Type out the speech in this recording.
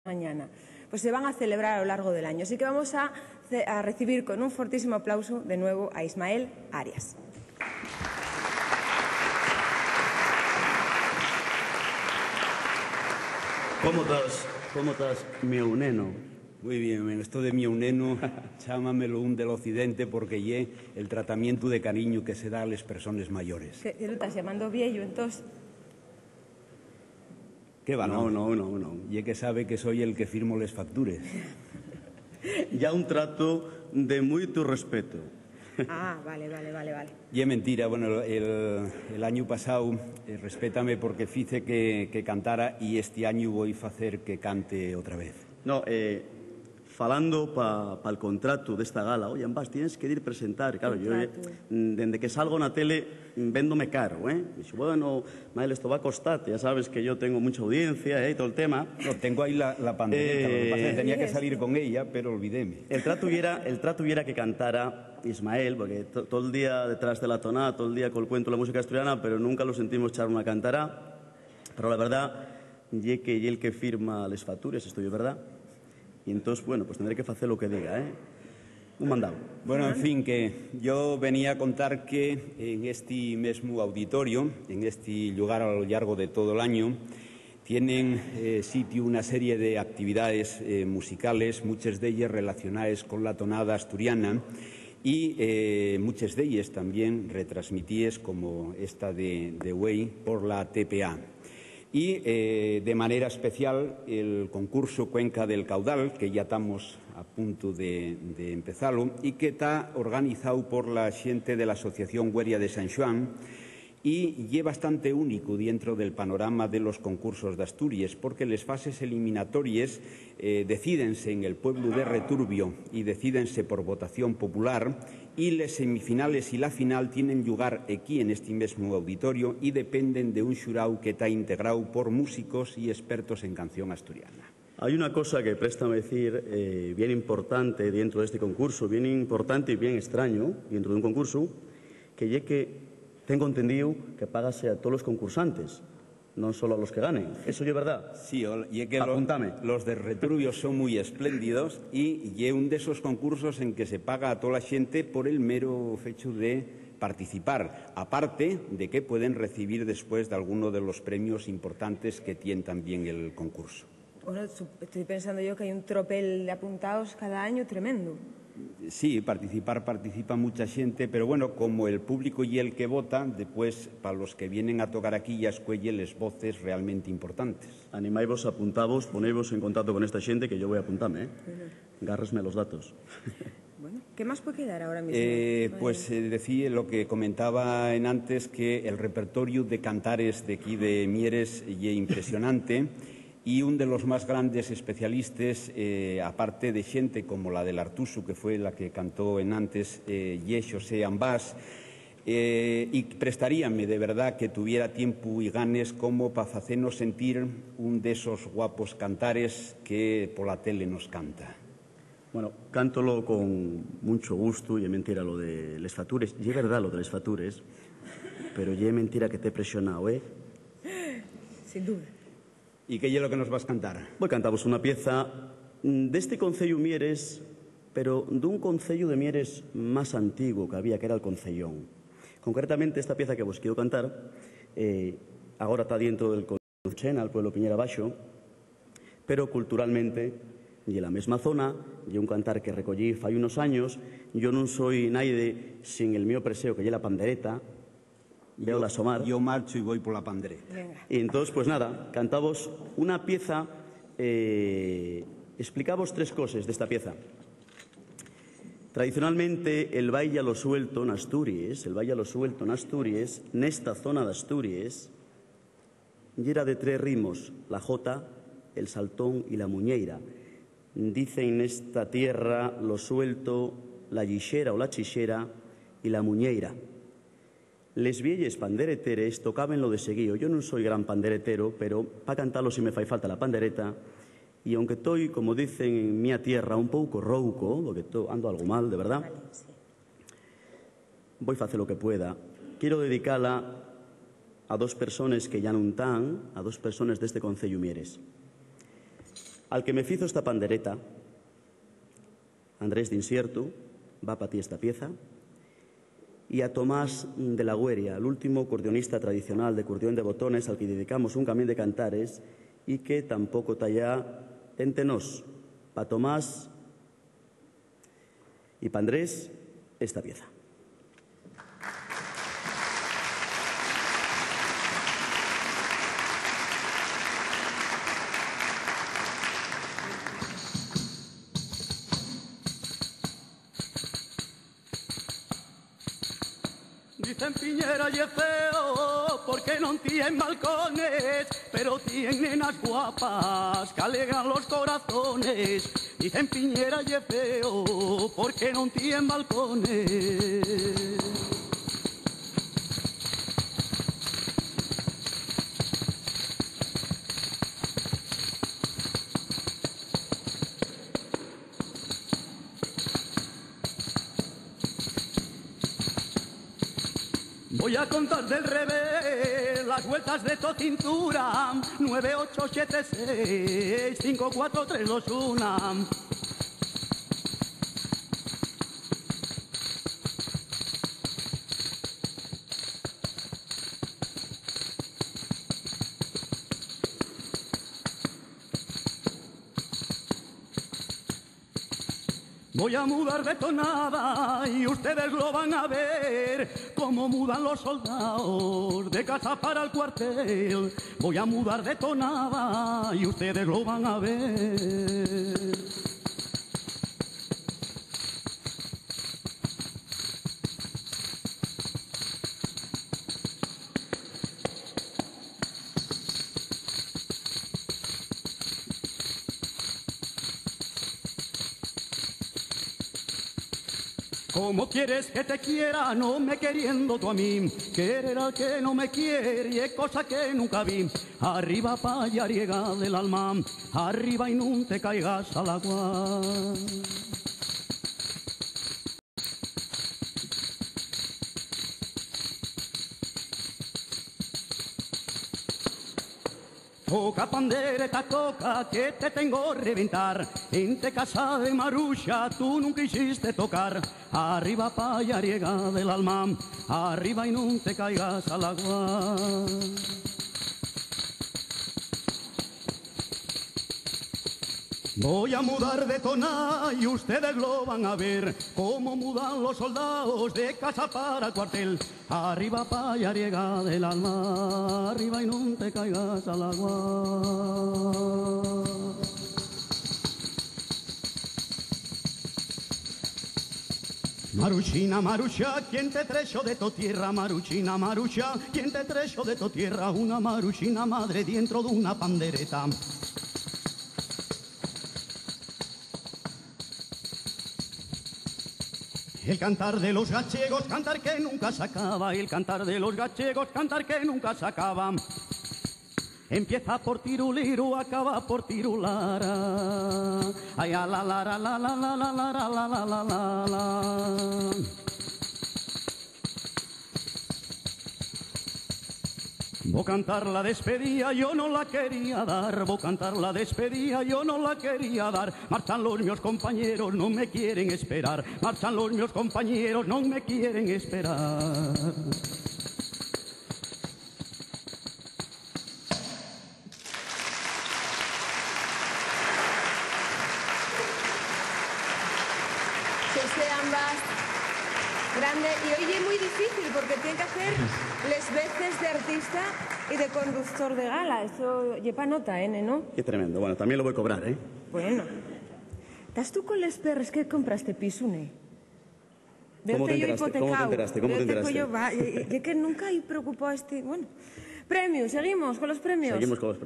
mañana, pues se van a celebrar a lo largo del año. Así que vamos a recibir con un fortísimo aplauso de nuevo a Ismael Arias. ¿Cómo estás, meu neno? Muy bien, esto de meu neno, chámamelo un del occidente porque lle el tratamiento de cariño que se da a las personas mayores. ¿Qué lo estás llamando viejo, entonces? ¿Qué va? No. Ye que sabe que soy el que firmo les factures. Ya un trato de mucho respeto. Ah, vale. Ye mentira, bueno, el año pasado, respétame porque fice que cantara y este año voy a hacer que cante otra vez. No, falando para el contrato de esta gala, oye, Ambas, tienes que ir presentar. Claro, yo desde que salgo en la tele véndome caro, ¿eh? Dice, bueno, Mael, esto va a costarte, ya sabes que yo tengo mucha audiencia, y todo el tema. No, tengo ahí la pandereta, lo que pasa es que tenía que salir con ella, pero olvidéme. El trato hubiera que cantara Ismael, porque todo el día detrás de la tonada, todo el día con el cuento de la música asturiana, pero nunca lo sentimos echar una cantara. Pero la verdad, ye que el que firma les factures, esto es verdad. Y entonces, bueno, pues tendré que hacer lo que diga, ¿eh? Un mandado. Bueno, en fin, que yo venía a contar que en este mismo auditorio, en este lugar a lo largo de todo el año, tienen sitio una serie de actividades musicales, muchas de ellas relacionadas con la tonada asturiana y muchas de ellas también retransmitidas como esta de Güey por la TPA. Y de manera especial el concurso Cuenca del Caudal, que ya estamos a punto de empezarlo, y que está organizado por la xente de la Asociación Güeria de San Xoán, y es bastante único dentro del panorama de los concursos de Asturias, porque las fases eliminatorias decídense en el pueblo de Returbio y decídense por votación popular, y las semifinales y la final tienen lugar aquí en este mismo auditorio y dependen de un xurao que está integrado por músicos y expertos en canción asturiana. Hay una cosa que, préstame decir, bien importante dentro de este concurso, bien importante y bien extraño dentro de un concurso, que es que tengo entendido que págase a todos los concursantes, no solo a los que ganen. ¿Eso es verdad? Sí, y es que apúntame. Los de Returbio son muy espléndidos y es un de esos concursos en que se paga a toda la gente por el mero hecho de participar, aparte de que pueden recibir después de alguno de los premios importantes que tiene también el concurso. Bueno, estoy pensando yo que hay un tropel de apuntados cada año tremendo. Sí, participa mucha gente, pero bueno, como el público y el que vota, después para los que vienen a tocar aquí ya escuellen las voces realmente importantes. Animáis, apuntaos, ponéis en contacto con esta gente que yo voy a apuntarme, ¿eh? Gárresme los datos. Bueno, ¿qué más puede quedar ahora mismo? Pues decía lo que comentaba en antes, que el repertorio de cantares de aquí de Mieres es impresionante. Y un de los más grandes especialistas, aparte de gente como la del Artuso, que fue la que cantó en antes, ye Xosé Ambas, y prestaríame de verdad que tuviera tiempo y ganes como para hacernos sentir un de esos guapos cantares que por la tele nos canta. Bueno, cántolo con mucho gusto, y es mentira lo de les fatures, y es verdad lo de les fatures, pero y es mentira que te he presionado, ¿eh? Sin duda. ¿Y qué es lo que nos vas a cantar? Pues cantamos una pieza de este concello Mieres, pero de un concello de Mieres más antiguo que había, que era el Concellón. Concretamente, esta pieza que vos quiero cantar, ahora está dentro del concello Chena, el pueblo Piñera Baixo, pero culturalmente, y en la misma zona, y un cantar que recollí fai unos años, yo non soy naide sin el mío preseo, que lle la pandereta. Veo la asomar. Yo marcho y voy por la pandereta. Venga. Y entonces, pues nada, cantamos una pieza, explicamos tres cosas de esta pieza. Tradicionalmente, el baile a lo suelto en Asturias, nesta zona de Asturias, y era de tres ritmos, la jota, el saltón y la muñeira. Dicen en esta tierra lo suelto, la guixera o la chixera y la muñeira. Les vielles pandereteres tocaban lo de seguío. Yo non soy gran panderetero, pero para cantarlo si me fai falta la pandereta. Y aunque estoy, como dicen en mi tierra, un pouco rouco, porque ando algo mal, de verdad, Vale, sí. voy a hacer lo que pueda. Quiero dedicarla a dos personas que ya non tan, a dos personas deste concello Mieres. Al que me fizo esta pandereta, Andrés d'Incierto, va para ti esta pieza, y a Tomás de la Gueria, el último cordionista tradicional de cordión de botones, al que dedicamos un camión de cantares y que tampoco talla entre nos. Pa Tomás y pa Andrés, esta pieza. Dicen Piñera y es feo porque no tienen balcones, pero tienen nenas guapas que alegran los corazones. Dicen Piñera y es feo porque no tienen balcones. Voy a contar del revés las vueltas de tu cintura. 9, 8, 7, 6, 5, 4, 3, 2, 1. Voy a mudar de tonada y ustedes lo van a ver, cómo mudan los soldados de casa para el cuartel. Voy a mudar de tonada y ustedes lo van a ver. ¿Cómo quieres que te quiera, no me queriendo tú a mí? Querer al que no me quiere y es cosa que nunca vi. Arriba payariega del alma, arriba y no te caigas al agua. Toca pandereta, toca, que te tengo a reventar. Entre casa de Maruxa tú nunca quisiste tocar. Arriba payariega del alma, arriba y no te caigas al agua. Voy a mudar de tona y ustedes lo van a ver, cómo mudan los soldados de casa para el cuartel. Arriba payariega del alma, arriba y no te caigas al agua. Maruchina, Marucha, ¿quién te trecho de tu tierra? Maruchina, Marucha, ¿quién te trecho de tu tierra? Una maruchina madre dentro de una pandereta. El cantar de los gallegos, cantar que nunca se acaba. El cantar de los gallegos, cantar que nunca se acaba. Empieza por tiruliru, acaba por tirulara. Ay, la la la la la la la la la la la la. Voy a cantar la despedida, yo no la quería dar. Voy a cantar la despedida, yo no la quería dar. Marchan los míos compañeros, no me quieren esperar. Marchan los míos compañeros, no me quieren esperar. Ambas grande y hoy es muy difícil porque tiene que hacer les veces de artista y de conductor de gala. Eso lleva nota, ¿no? Qué tremendo. Bueno, también lo voy a cobrar, ¿eh? Bueno. ¿Estás tú con les perres que compraste pisune? ¿Cómo te enteraste? ¿Cómo te enteraste? ¿Cómo te enteraste? Es que nunca he preocupado a este... Bueno, premios, seguimos con los premios. Seguimos con los premios.